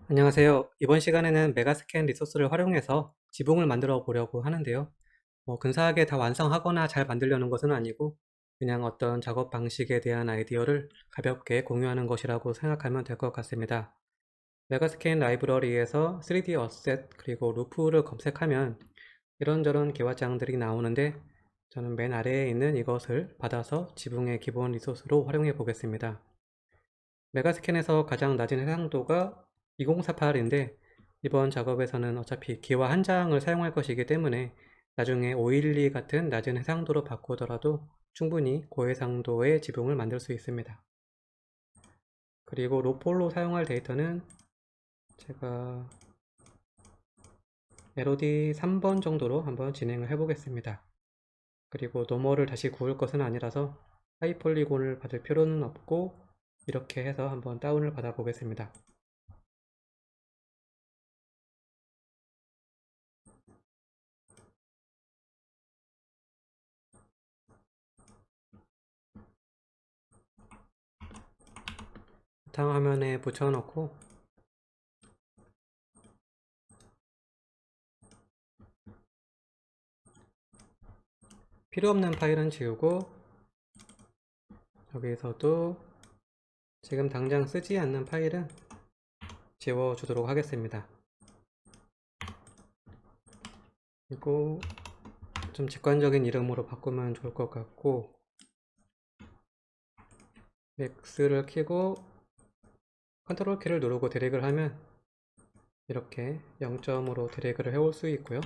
안녕하세요. 이번 시간에는 메가스캔 리소스를 활용해서 지붕을 만들어 보려고 하는데요. 근사하게 다 완성하거나 잘 만들려는 것은 아니고 그냥 어떤 작업 방식에 대한 아이디어를 가볍게 공유하는 것이라고 생각하면 될 것 같습니다. 메가스캔 라이브러리에서 3D 어셋 그리고 루프를 검색하면 이런저런 개화장들이 나오는데 저는 맨 아래에 있는 이것을 받아서 지붕의 기본 리소스로 활용해 보겠습니다. 메가스캔에서 가장 낮은 해상도가 2048인데 이번 작업에서는 어차피 기와 한 장을 사용할 것이기 때문에 나중에 512 같은 낮은 해상도로 바꾸더라도 충분히 고해상도의 지붕을 만들 수 있습니다. 그리고 로폴로 사용할 데이터는 제가 LOD 3번 정도로 한번 진행을 해 보겠습니다. 그리고 노멀을 다시 구울 것은 아니라서 하이폴리곤을 받을 필요는 없고 이렇게 해서 한번 다운을 받아 보겠습니다. 바탕화면에 붙여놓고 필요 없는 파일은 지우고 여기서도 지금 당장 쓰지 않는 파일은 지워주도록 하겠습니다. 그리고 좀 직관적인 이름으로 바꾸면 좋을 것 같고 X를 키고 컨트롤 키를 누르고 드래그를 하면 이렇게 0점으로 드래그를 해올 수 있고요.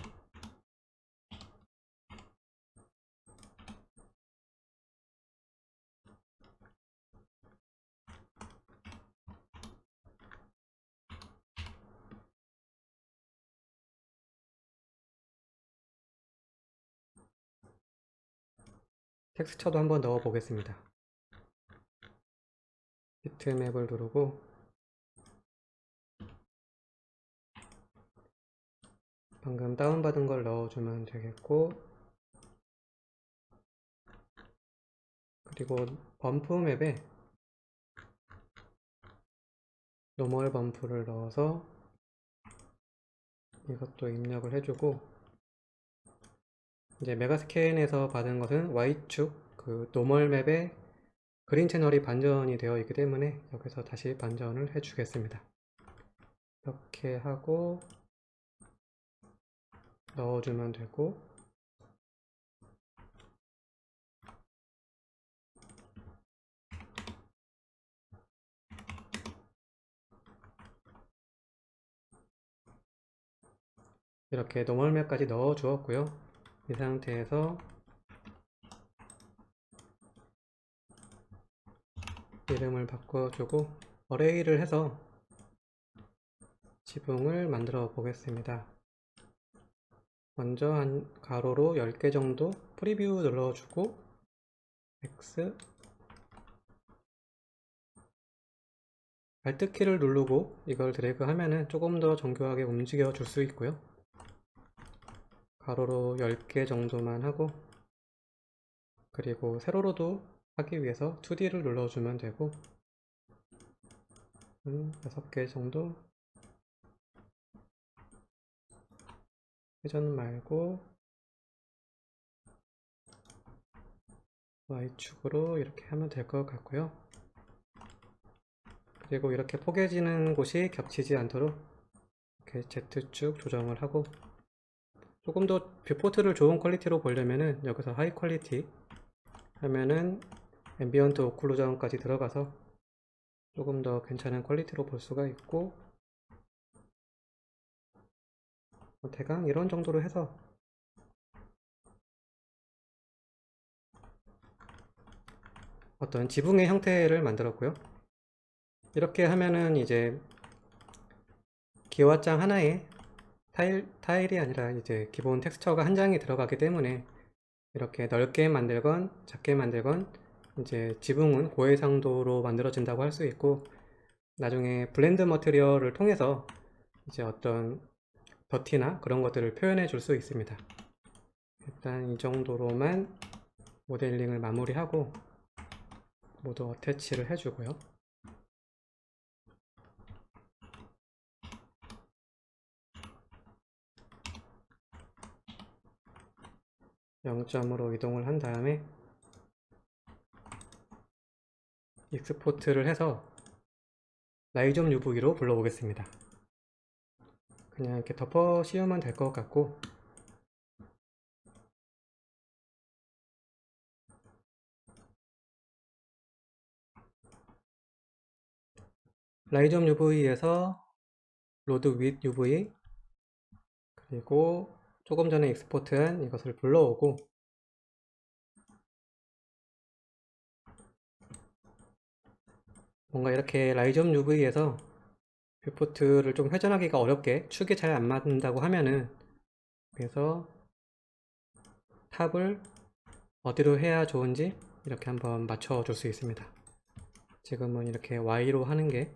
텍스처도 한번 넣어 보겠습니다. 비트맵을 누르고 방금 다운받은 걸 넣어주면 되겠고 그리고 범프 맵에 노멀 범프를 넣어서 이것도 입력을 해주고 이제 메가스캔에서 받은 것은 Y축 그 노멀 맵에 그린 채널이 반전이 되어 있기 때문에 여기서 다시 반전을 해 주겠습니다. 이렇게 하고 넣어주면 되고 이렇게 노멀 맵까지 넣어 주었고요. 이 상태에서 이름을 바꿔주고 어레이를 해서 지붕을 만들어 보겠습니다. 먼저 한 가로로 10개 정도 프리뷰 눌러주고 X Alt키를 누르고 이걸 드래그 하면은 조금 더 정교하게 움직여 줄 수 있고요. 가로로 10개 정도만 하고 그리고 세로로도 하기 위해서 2D를 눌러주면 되고 6개 정도 회전 말고 Y축으로 이렇게 하면 될 것 같고요. 그리고 이렇게 포개지는 곳이 겹치지 않도록 이렇게 Z축 조정을 하고 조금 더 뷰포트를 좋은 퀄리티로 보려면은 여기서 하이 퀄리티 하면은 앰비언트 오클루전까지 들어가서 조금 더 괜찮은 퀄리티로 볼 수가 있고 대강 이런 정도로 해서 어떤 지붕의 형태를 만들었고요. 이렇게 하면은 이제 기와장 하나에 타일이 아니라 이제 기본 텍스처가 한 장이 들어가기 때문에 이렇게 넓게 만들건 작게 만들건 이제 지붕은 고해상도로 만들어진다고 할 수 있고 나중에 블렌드 머티리얼을 통해서 이제 어떤 더티나 그런 것들을 표현해 줄 수 있습니다. 일단 이 정도로만 모델링을 마무리하고 모두 어태치를 해주고요. 0점으로 이동을 한 다음에 익스포트를 해서 라이좀 UV로 불러보겠습니다. 그냥 이렇게 덮어 씌우면 될 것 같고, 라이좀 UV에서 로드 윗 UV, 그리고 조금 전에 익스포트한 이것을 불러오고, 뭔가 이렇게 라이좀 UV에서 뷰포트를 좀 회전하기가 어렵게 축이 잘 안 맞는다고 하면은, 그래서 탑을 어디로 해야 좋은지 이렇게 한번 맞춰 줄 수 있습니다. 지금은 이렇게 Y로 하는 게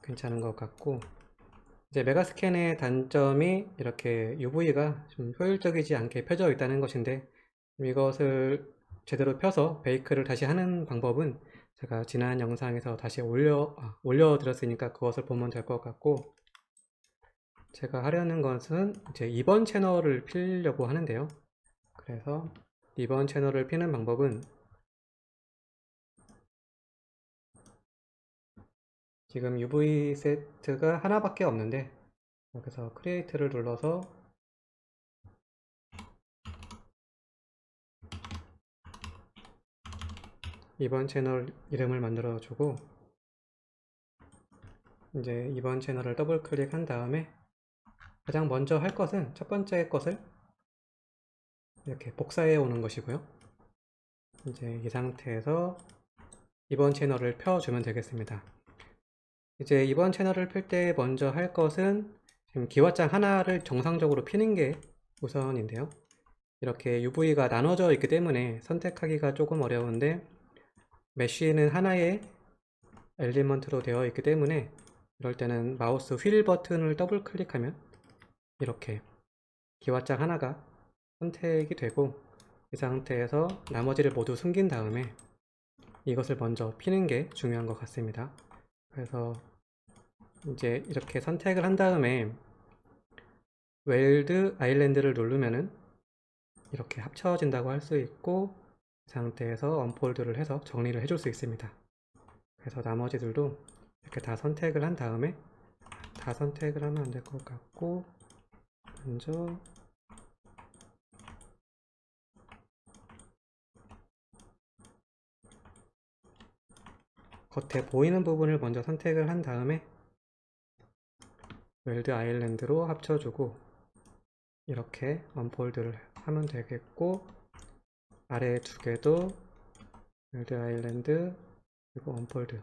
괜찮은 것 같고, 이제 메가스캔의 단점이 이렇게 UV가 좀 효율적이지 않게 펴져 있다는 것인데, 이것을 제대로 펴서 베이크를 다시 하는 방법은 제가 지난 영상에서 다시 올려드렸으니까 그것을 보면 될 것 같고, 제가 하려는 것은 이제 2번 채널을 피려고 하는데요. 그래서 2번 채널을 피는 방법은 지금 UV 세트가 하나밖에 없는데, 여기서 크리에이트를 눌러서 2번 채널 이름을 만들어 주고, 이제 2번 채널을 더블 클릭한 다음에 가장 먼저 할 것은 첫 번째 것을 이렇게 복사해 오는 것이고요. 이제 이 상태에서 2번 채널을 펴주면 되겠습니다. 이제 2번 채널을 필 때 먼저 할 것은 지금 기와장 하나를 정상적으로 피는 게 우선인데요. 이렇게 UV가 나눠져 있기 때문에 선택하기가 조금 어려운데, 메쉬는 하나의 엘리먼트로 되어 있기 때문에 이럴 때는 마우스 휠 버튼을 더블 클릭하면 이렇게 기와장 하나가 선택이 되고, 이 상태에서 나머지를 모두 숨긴 다음에 이것을 먼저 피는 게 중요한 것 같습니다. 그래서 이제 이렇게 선택을 한 다음에 웰드 아일랜드를 누르면은 이렇게 합쳐진다고 할 수 있고, 이 상태에서 언폴드를 해서 정리를 해줄 수 있습니다. 그래서 나머지들도 이렇게 다 선택을 한 다음에, 다 선택을 하면 안 될 것 같고, 먼저 겉에 보이는 부분을 먼저 선택을 한 다음에 웰드 아일랜드로 합쳐주고, 이렇게 언폴드를 하면 되겠고, 아래 두 개도 웰드 아일랜드 그리고 언폴드,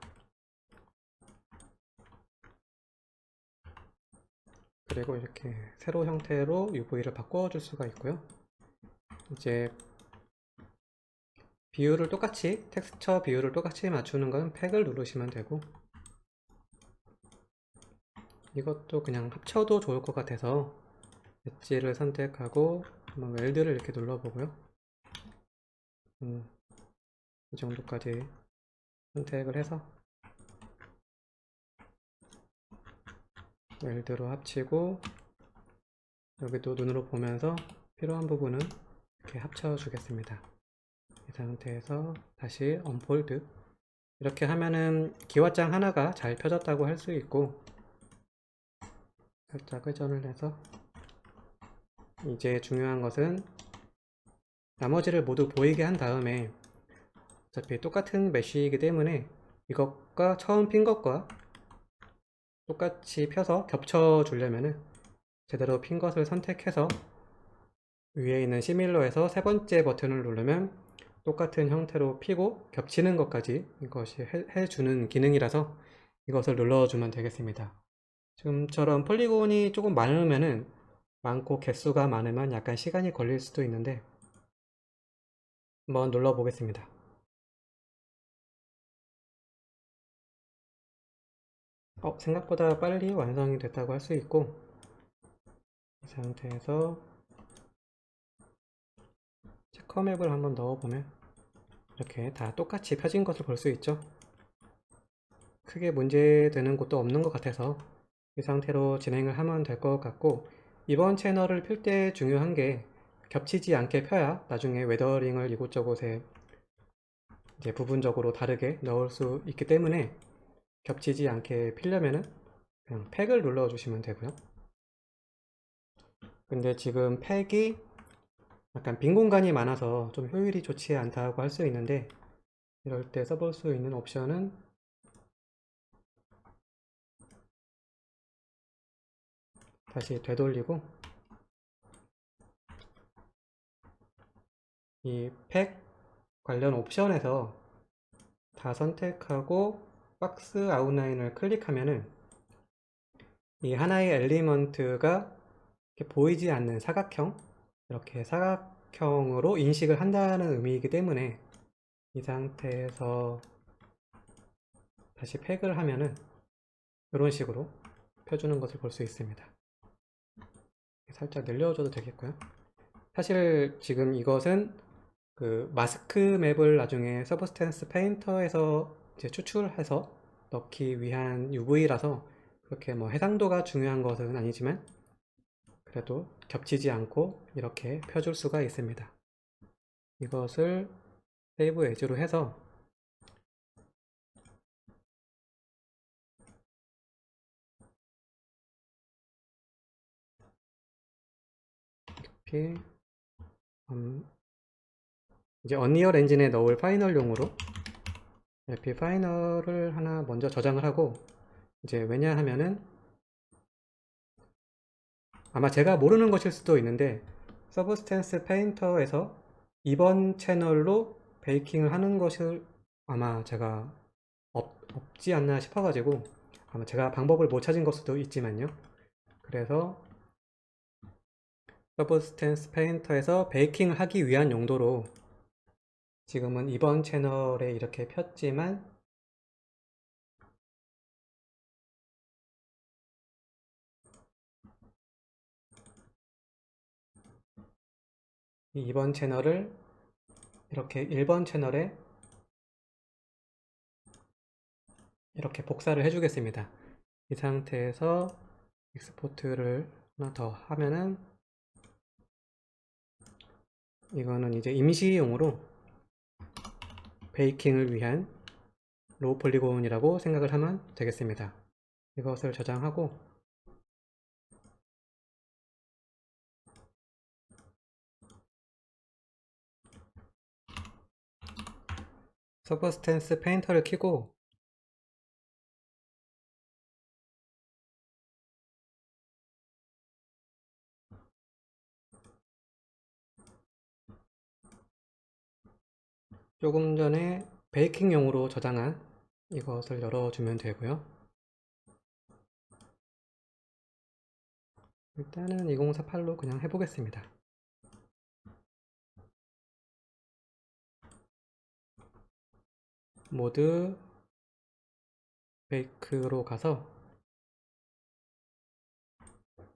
그리고 이렇게 세로 형태로 UV를 바꿔줄 수가 있고요. 이제 비율을 똑같이, 텍스처 비율을 똑같이 맞추는 건 팩을 누르시면 되고, 이것도 그냥 합쳐도 좋을 것 같아서 엣지를 선택하고 한번 웰드를 이렇게 눌러보고요. 이 정도까지 선택을 해서 웰드로 합치고, 여기도 눈으로 보면서 필요한 부분은 이렇게 합쳐 주겠습니다. 이 상태에서 다시 언폴드, 이렇게 하면은 기와장 하나가 잘 펴졌다고 할 수 있고, 살짝 회전을 해서, 이제 중요한 것은 나머지를 모두 보이게 한 다음에, 어차피 똑같은 메쉬이기 때문에 이것과 처음 핀 것과 똑같이 펴서 겹쳐 주려면은 제대로 핀 것을 선택해서 위에 있는 시밀러에서 세 번째 버튼을 누르면 똑같은 형태로 피고 겹치는 것까지 이것이 해주는 기능이라서 이것을 눌러주면 되겠습니다. 지금처럼 폴리곤이 조금 많으면은, 많고 개수가 많으면 약간 시간이 걸릴 수도 있는데, 한번 눌러 보겠습니다. 생각보다 빨리 완성이 됐다고 할 수 있고, 이 상태에서 체커맵을 한번 넣어보면 이렇게 다 똑같이 펴진 것을 볼 수 있죠. 크게 문제되는 곳도 없는 것 같아서 이 상태로 진행을 하면 될 것 같고, 이번 채널을 필 때 중요한 게 겹치지 않게 펴야 나중에 웨더링을 이곳저곳에 이제 부분적으로 다르게 넣을 수 있기 때문에 겹치지 않게 필려면은 그냥 팩을 눌러 주시면 되고요. 근데 지금 팩이 약간 빈 공간이 많아서 좀 효율이 좋지 않다고 할 수 있는데, 이럴 때 써볼 수 있는 옵션은 다시 되돌리고 이 팩 관련 옵션에서 다 선택하고 박스 아웃라인을 클릭하면은 이 하나의 엘리먼트가 이렇게 보이지 않는 사각형, 이렇게 사각형으로 인식을 한다는 의미이기 때문에 이 상태에서 다시 팩을 하면은 이런 식으로 펴주는 것을 볼 수 있습니다. 살짝 늘려줘도 되겠고요. 사실 지금 이것은 그 마스크 맵을 나중에 서브스탠스 페인터에서 이제 추출해서 넣기 위한 UV라서 그렇게 뭐 해상도가 중요한 것은 아니지만 그래도 겹치지 않고 이렇게 펴줄 수가 있습니다. 이것을 세이브 에즈로 해서 이렇게 이제 언리얼 엔진에 넣을 파이널용으로 LP 파이널을 하나 먼저 저장을 하고, 이제 왜냐하면은 아마 제가 모르는 것일 수도 있는데 서브스탠스 페인터에서 이번 채널로 베이킹을 하는 것을 아마 제가 없지 않나 싶어가지고 아마 제가 방법을 못 찾은 걸 수도 있지만요. 그래서 서브스탠스 페인터에서 베이킹을 하기 위한 용도로 지금은 이번 채널에 이렇게 폈지만 이 2번 채널을 이렇게 1번 채널에 이렇게 복사를 해주겠습니다. 이 상태에서 익스포트를 하나 더 하면은 이거는 이제 임시용으로 베이킹을 위한 로우 폴리곤이라고 생각을 하면 되겠습니다. 이것을 저장하고 서브스탠스 페인터를 켜고 조금 전에 베이킹용으로 저장한 이것을 열어주면 되고요. 일단은 2048로 그냥 해보겠습니다. 모드 베이크로 가서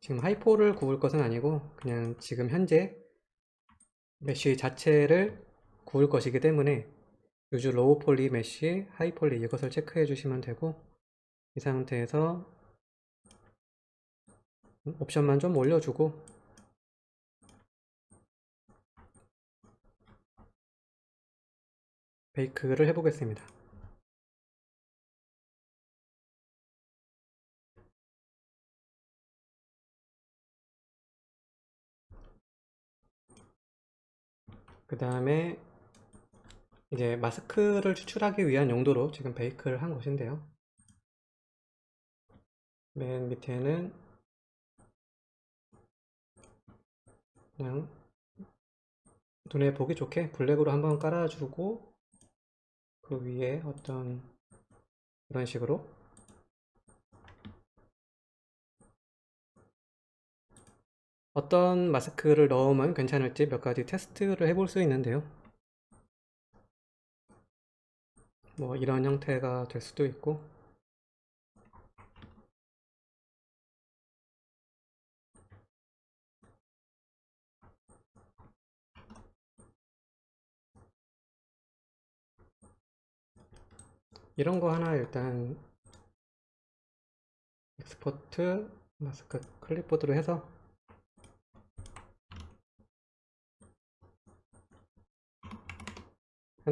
지금 하이포를 구울 것은 아니고 그냥 지금 현재 메쉬 자체를 구울 것이기 때문에 유주 로우 폴리 메쉬, 하이 폴리 이것을 체크해 주시면 되고, 이 상태에서 옵션만 좀 올려주고 베이크를 해보겠습니다. 그 다음에 이제 마스크를 추출하기 위한 용도로 지금 베이크를 한 것인데요. 맨 밑에는 그냥 눈에 보기 좋게 블랙으로 한번 깔아주고 그 위에 어떤 이런 식으로 어떤 마스크를 넣으면 괜찮을지 몇 가지 테스트를 해볼 수 있는데요. 뭐 이런 형태가 될 수도 있고, 이런 거 하나 일단 익스포트 마스크 클립보드로 해서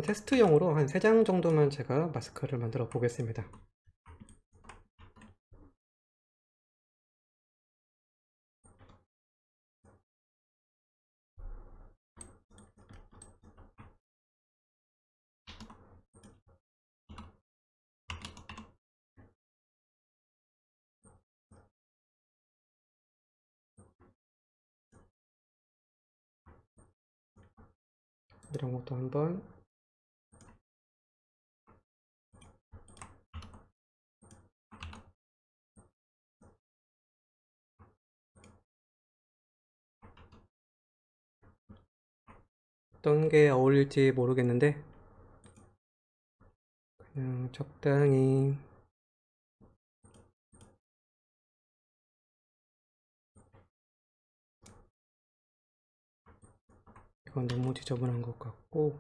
테스트용으로 한 3장 정도만 제가 마스크를 만들어 보겠습니다. 이런 것도 한번 어떤 게 어울릴지 모르겠는데 그냥 적당히 이건 너무 지저분한 것 같고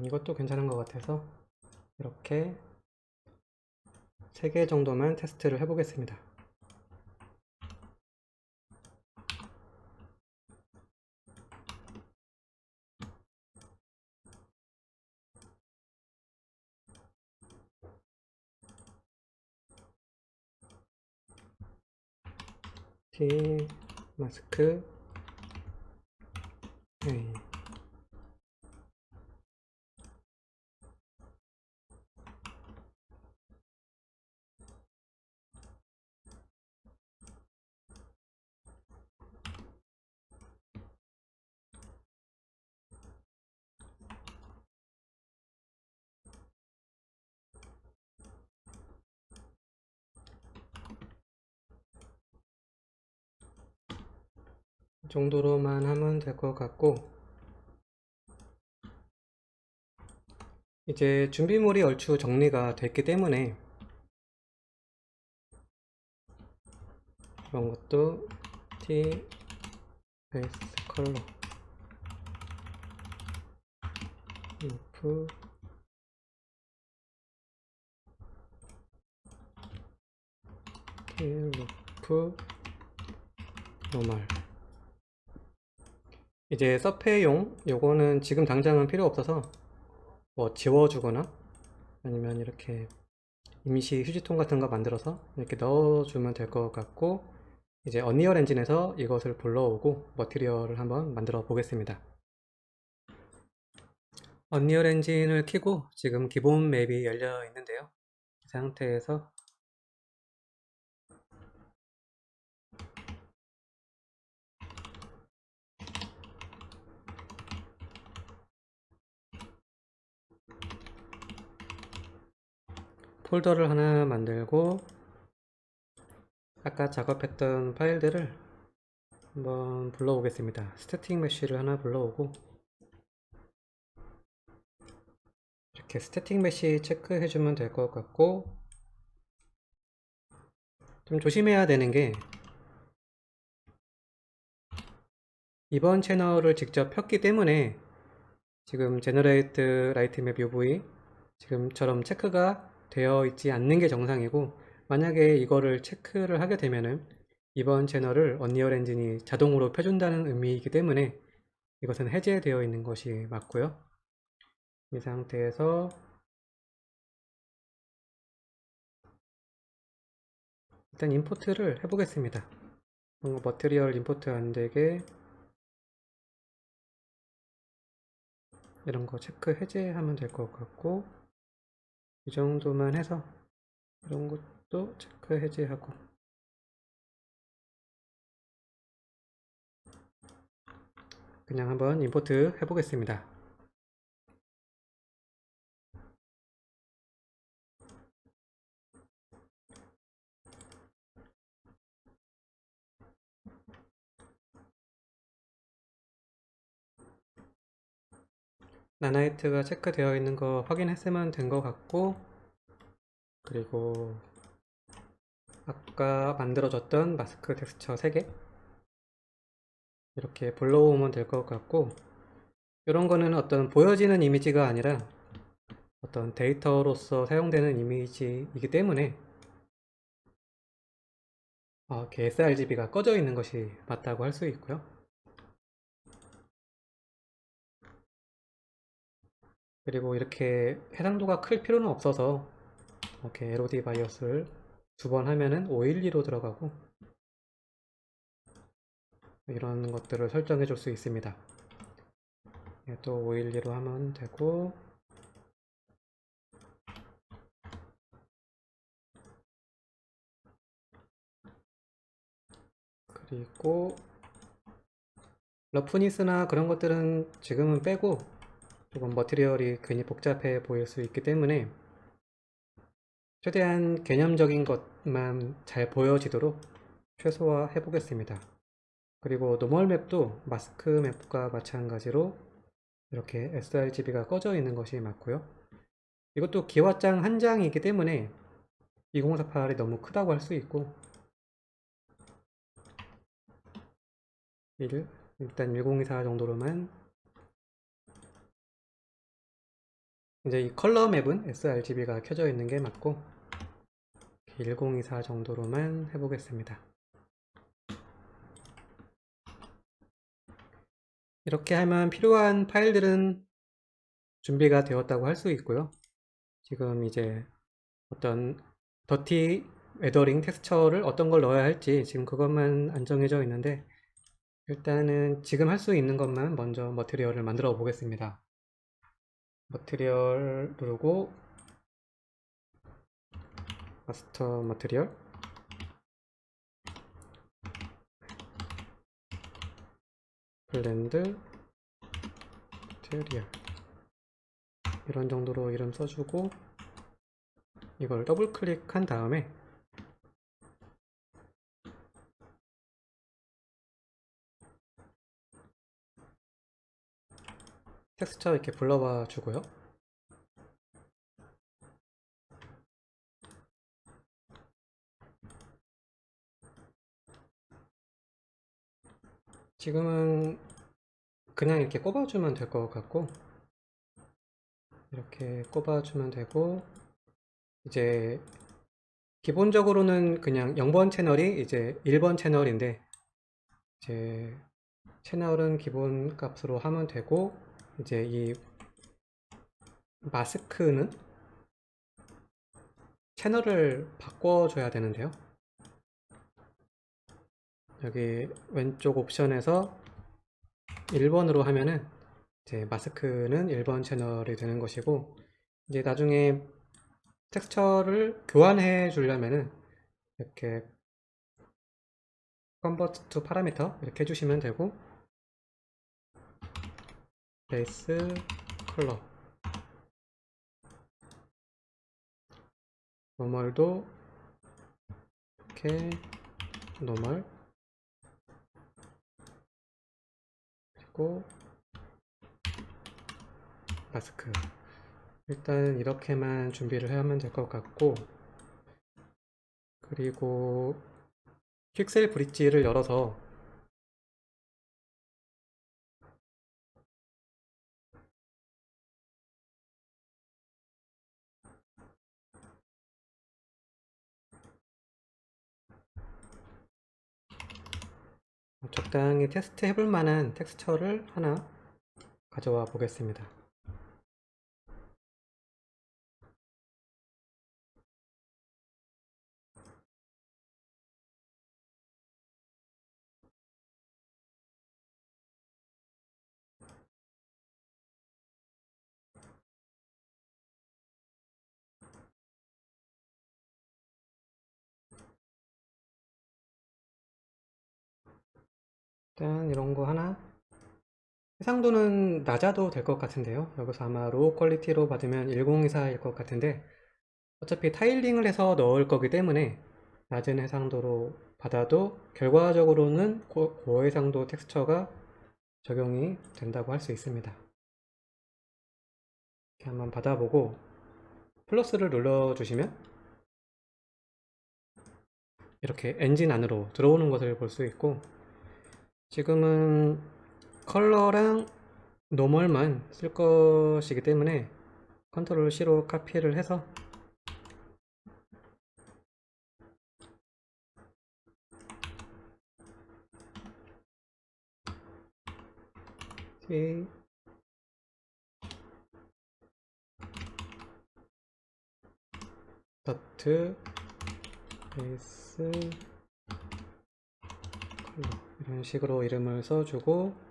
이것도 괜찮은 것 같아서 이렇게 3개 정도만 테스트를 해보겠습니다. T 마스크 A 이 정도로만 하면 될 것 같고 이제 준비물이 얼추 정리가 됐기 때문에 이런 것도 T 베이스 컬러 루프 T 루프 노멀 이제 서페용 요거는 지금 당장은 필요 없어서 뭐 지워주거나 아니면 이렇게 임시 휴지통 같은 거 만들어서 이렇게 넣어주면 될 것 같고 이제 언리얼 엔진에서 이것을 불러오고 머티리얼을 한번 만들어 보겠습니다. 언리얼 엔진을 켜고 지금 기본 맵이 열려 있는데요. 이 상태에서 폴더를 하나 만들고 아까 작업했던 파일들을 한번 불러오겠습니다. 스태틱 메쉬를 하나 불러오고 이렇게 스태틱 메쉬 체크해주면 될 것 같고 좀 조심해야 되는 게 이번 채널을 직접 폈기 때문에 지금 제너레이트 라이트 맵 UV 지금처럼 체크가 되어 있지 않는 게 정상이고 만약에 이거를 체크를 하게 되면은 이번 채널을 언리얼 엔진이 자동으로 펴준다는 의미이기 때문에 이것은 해제되어 있는 것이 맞고요. 이 상태에서 일단 임포트를 해보겠습니다. 머티리얼 임포트 안되게 이런 거 체크 해제하면 될 것 같고 이 정도만 해서 이런 것도 체크 해제하고 그냥 한번 임포트 해보겠습니다. 나나이트가 체크되어 있는 거 확인했으면 된 것 같고 그리고 아까 만들어졌던 마스크 텍스처 3개 이렇게 불러오면 될 것 같고 이런 거는 어떤 보여지는 이미지가 아니라 어떤 데이터로서 사용되는 이미지이기 때문에 이렇게 sRGB가 꺼져 있는 것이 맞다고 할 수 있고요. 그리고 이렇게 해상도가 클 필요는 없어서 이렇게 LOD 바이오스를 2번 하면은 512로 들어가고 이런 것들을 설정해 줄 수 있습니다. 또 512로 하면 되고, 그리고 러프니스나 그런 것들은 지금은 빼고 조금 머티리얼이 괜히 복잡해 보일 수 있기 때문에 최대한 개념적인 것만 잘 보여지도록 최소화해 보겠습니다. 그리고 노멀 맵도 마스크 맵과 마찬가지로 이렇게 sRGB가 꺼져 있는 것이 맞고요. 이것도 기와장 한 장이기 때문에 2048이 너무 크다고 할 수 있고 일단 1024 정도로만. 이제 이 컬러 맵은 sRGB가 켜져 있는 게 맞고 1024 정도로만 해보겠습니다. 이렇게 하면 필요한 파일들은 준비가 되었다고 할 수 있고요. 지금 이제 어떤 더티 웨더링 텍스처를 어떤 걸 넣어야 할지 지금 그것만 안 정해져 있는데 일단은 지금 할 수 있는 것만 먼저 머티리얼을 만들어 보겠습니다. 머티리얼 누르고 마스터 머티리얼, 블렌드 머티리얼 이런 정도로 이름 써주고 이걸 더블 클릭한 다음에 텍스처 이렇게 불러봐 주고요. 지금은 그냥 이렇게 꼽아주면 될 것 같고 이렇게 꼽아주면 되고 이제 기본적으로는 그냥 0번 채널이 이제 1번 채널인데 이제 채널은 기본 값으로 하면 되고 이제 이 마스크는 채널을 바꿔줘야 되는데요. 여기 왼쪽 옵션에서 1번으로 하면은 이제 마스크는 1번 채널이 되는 것이고 이제 나중에 텍스처를 교환해 주려면은 이렇게 convert to parameter 이렇게 해주시면 되고 base color normal도 이렇게 normal 그리고 마스크 일단 이렇게만 준비를 하면 될 것 같고 그리고 픽셀 브릿지를 열어서 적당히 테스트 해볼 만한 텍스처를 하나 가져와 보겠습니다. 일단 이런 거 하나 해상도는 낮아도 될 것 같은데요. 여기서 아마 로우 퀄리티로 받으면 1024일 것 같은데 어차피 타일링을 해서 넣을 거기 때문에 낮은 해상도로 받아도 결과적으로는 고해상도 텍스처가 적용이 된다고 할 수 있습니다. 이렇게 한번 받아보고 플러스를 눌러주시면 이렇게 엔진 안으로 들어오는 것을 볼 수 있고 지금은 컬러랑 노멀만 쓸 것이기 때문에 컨트롤 C로 카피를 해서 USB 더트 베이스 컬러 이런 식으로 이름을 써주고,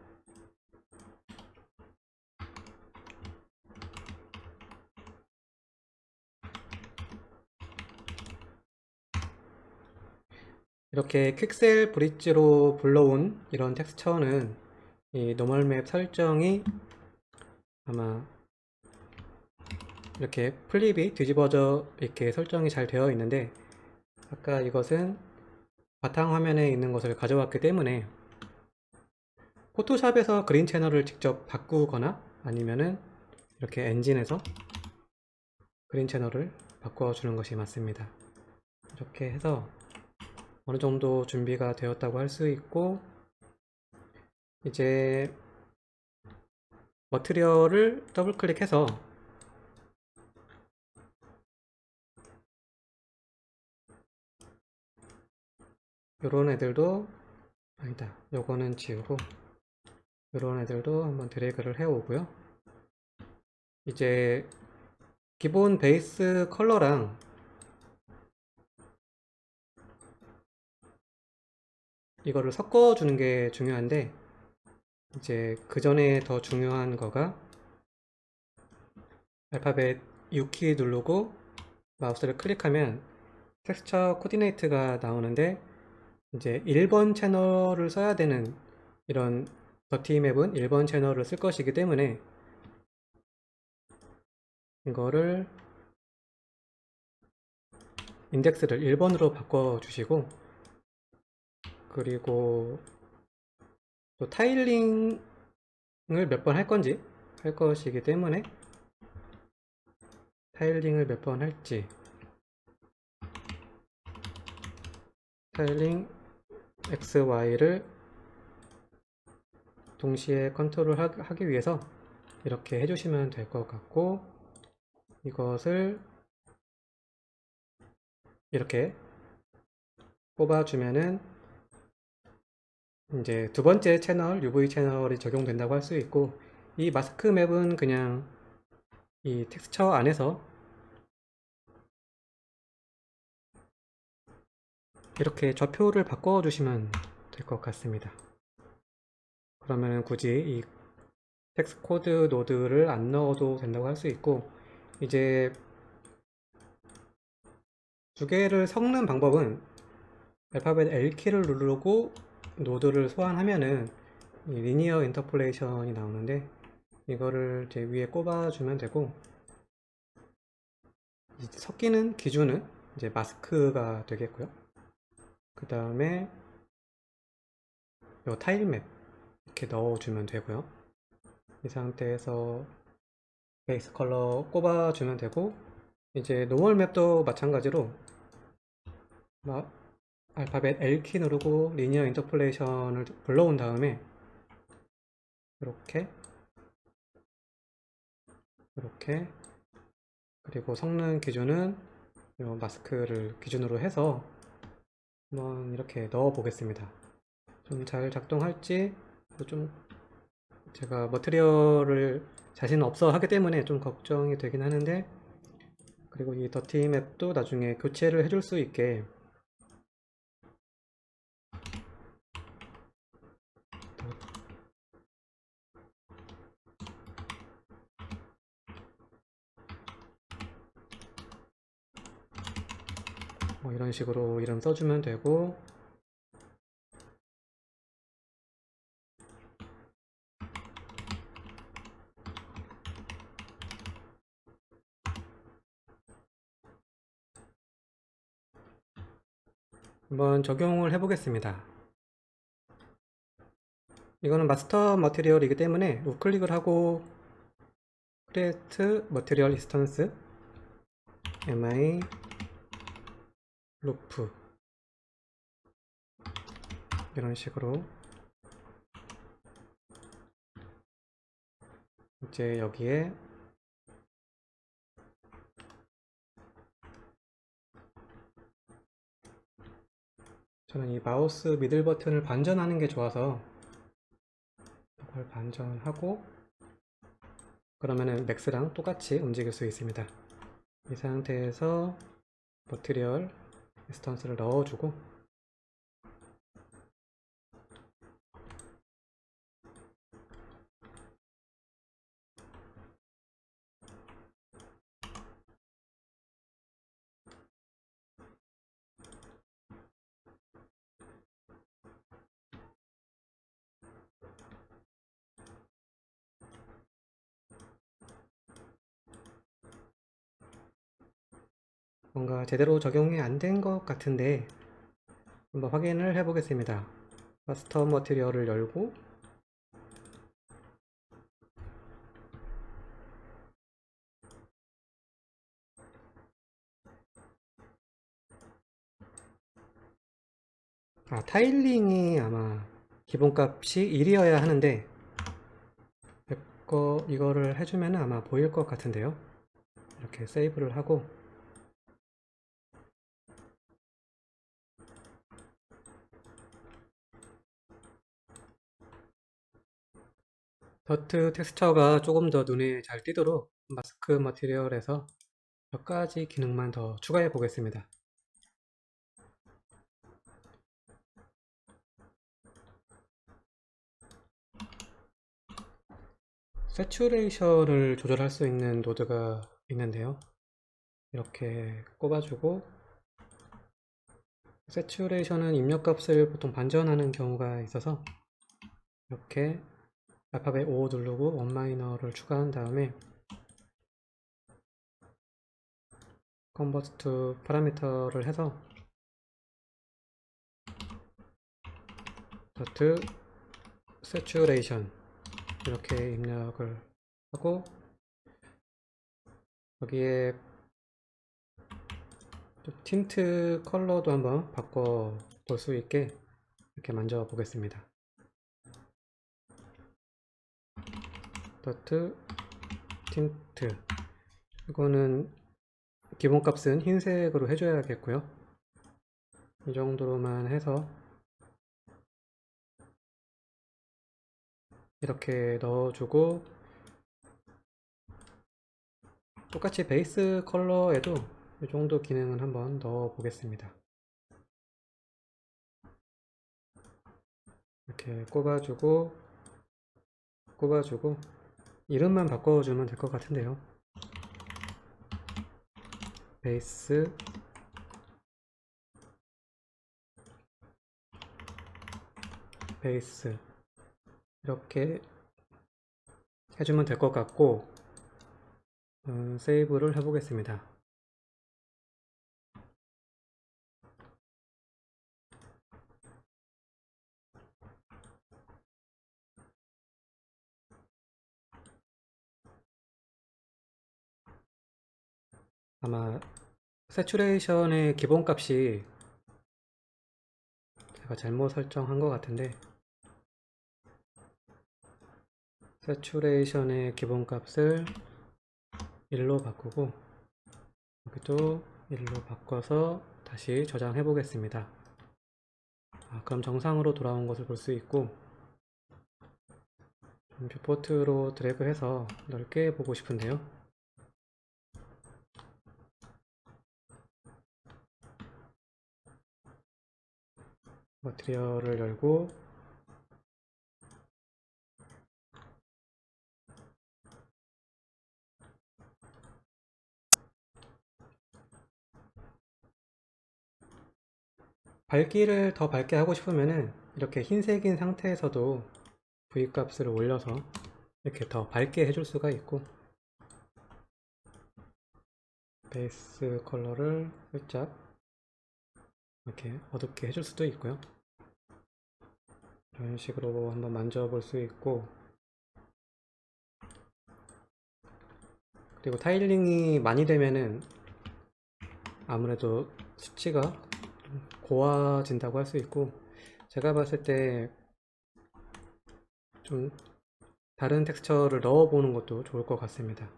이렇게 퀵셀 브릿지로 불러온 이런 텍스처는 이 노멀맵 설정이 아마 이렇게 플립이 뒤집어져 이렇게 설정이 잘 되어 있는데, 아까 이것은 바탕화면에 있는 것을 가져왔기 때문에 포토샵에서 그린 채널을 직접 바꾸거나 아니면은 이렇게 엔진에서 그린 채널을 바꿔주는 것이 맞습니다. 이렇게 해서 어느 정도 준비가 되었다고 할 수 있고, 이제 머티리얼을 더블 클릭해서 요런 애들도, 아니다, 요거는 지우고 요런 애들도 한번 드래그를 해 오고요. 이제 기본 베이스 컬러랑 이거를 섞어 주는 게 중요한데, 이제 그 전에 더 중요한 거가 알파벳 U키 누르고 마우스를 클릭하면 텍스처 코디네이트가 나오는데, 이제 1번 채널을 써야 되는 이런 더티 맵은 1번 채널을 쓸 것이기 때문에 이거를 인덱스를 1번으로 바꿔 주시고, 그리고 또 타일링을 몇 번 할 건지 할 것이기 때문에 타일링을 몇 번 할지, 타일링 X, Y를 동시에 컨트롤 하기 위해서 이렇게 해주시면 될 것 같고, 이것을 이렇게 뽑아주면은 이제 두 번째 채널 UV 채널이 적용된다고 할 수 있고, 이 마스크 맵은 그냥 이 텍스처 안에서 이렇게 좌표를 바꿔 주시면 될 것 같습니다. 그러면 굳이 이 텍스트 코드 노드를 안 넣어도 된다고 할 수 있고, 이제 두 개를 섞는 방법은 알파벳 L키를 누르고 노드를 소환하면은 이 리니어 인터폴레이션이 나오는데, 이거를 이제 위에 꼽아주면 되고, 섞이는 기준은 이제 마스크가 되겠고요. 그 다음에 이 타일맵 이렇게 넣어주면 되고요. 이 상태에서 베이스 컬러 꼽아주면 되고, 이제 노멀 맵도 마찬가지로 알파벳 L키 누르고 리니어 인터폴레이션을 불러온 다음에 이렇게 이렇게, 그리고 섞는 기준은 이 마스크를 기준으로 해서 한번 이렇게 넣어 보겠습니다. 좀 잘 작동할지, 좀 제가 머티리얼을 자신 없어 하기 때문에 좀 걱정이 되긴 하는데, 그리고 이 더티 맵도 나중에 교체를 해줄 수 있게 뭐 이런 식으로 이름 써주면 되고, 한번 적용을 해 보겠습니다. 이거는 마스터 머티리얼이기 때문에 우클릭을 하고 Create Material Instance mi 루프 이런 식으로 이제 여기에 저는 이 마우스 미들 버튼을 반전하는 게 좋아서 이걸 반전하고 그러면은 맥스랑 똑같이 움직일 수 있습니다. 이 상태에서 머티리얼 인스턴스를 넣어주고 뭔가 제대로 적용이 안 된 것 같은데 한번 확인을 해 보겠습니다. 커스텀 머티리얼을 열고 타일링이 아마 기본값이 1이어야 하는데 이거를 해주면 아마 보일 것 같은데요. 이렇게 세이브를 하고 더트 텍스처가 조금 더 눈에 잘 띄도록 마스크 머티리얼에서 몇 가지 기능만 더 추가해 보겠습니다. 새추레이션을 조절할 수 있는 노드가 있는데요. 이렇게 꼽아주고 새추레이션은 입력값을 보통 반전하는 경우가 있어서 이렇게 알파벳 O 누르고 원 마이너를 추가한 다음에 컨버트 투 파라미터를 해서 더트 새추레이션 이렇게 입력을 하고 여기에 틴트 컬러도 한번 바꿔 볼 수 있게 이렇게 만져 보겠습니다. 더트 틴트 이거는 기본값은 흰색으로 해줘야겠고요. 이 정도로만 해서 이렇게 넣어주고 똑같이 베이스 컬러에도 이 정도 기능은 한번 넣어 보겠습니다. 이렇게 꼽아주고 이름만 바꿔주면 될 것 같은데요. 베이스 이렇게 해주면 될 것 같고 세이브를 해보겠습니다. 아마 새추레이션의 기본값이 제가 잘못 설정한 것 같은데 새추레이션의 기본값을 1로 바꾸고 여기도 1로 바꿔서 다시 저장해 보겠습니다. 그럼 정상으로 돌아온 것을 볼 수 있고 뷰포트로 드래그해서 넓게 보고 싶은데요. 머티리얼을 열고 밝기를 더 밝게 하고 싶으면은 이렇게 흰색인 상태에서도 V 값을 올려서 이렇게 더 밝게 해줄 수가 있고 베이스 컬러를 살짝 이렇게 어둡게 해줄 수도 있고요. 이런 식으로 한번 만져볼 수 있고 그리고 타일링이 많이 되면은 아무래도 수치가 고와진다고 할 수 있고 제가 봤을 때 좀 다른 텍스처를 넣어 보는 것도 좋을 것 같습니다.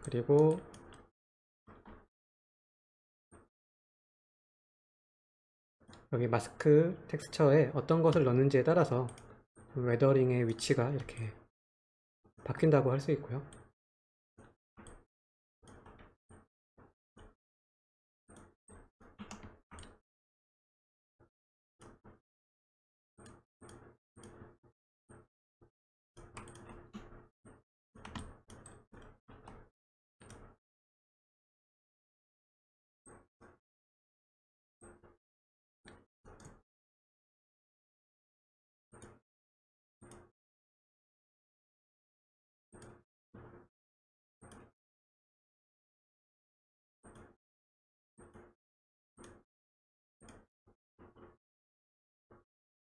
그리고 여기 마스크 텍스처에 어떤 것을 넣는지에 따라서 웨더링의 위치가 이렇게 바뀐다고 할 수 있고요.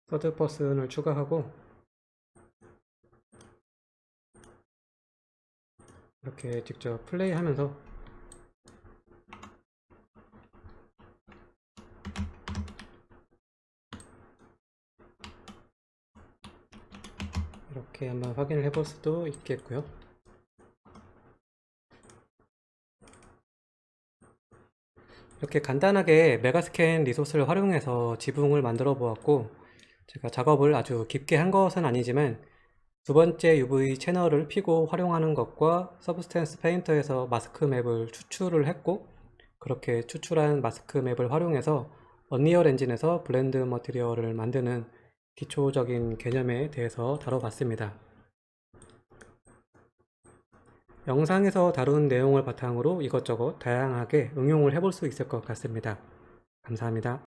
서드 퍼슨을 추가하고 이렇게 직접 플레이하면서 이렇게 한번 확인을 해볼 수도 있겠고요. 이렇게 간단하게 메가스캔 리소스를 활용해서 지붕을 만들어 보았고, 제가 작업을 아주 깊게 한 것은 아니지만 두 번째 UV 채널을 피고 활용하는 것과 서브스탠스 페인터에서 마스크 맵을 추출을 했고, 그렇게 추출한 마스크 맵을 활용해서 언리얼 엔진에서 블렌드 머티리얼을 만드는 기초적인 개념에 대해서 다뤄봤습니다. 영상에서 다룬 내용을 바탕으로 이것저것 다양하게 응용을 해볼 수 있을 것 같습니다. 감사합니다.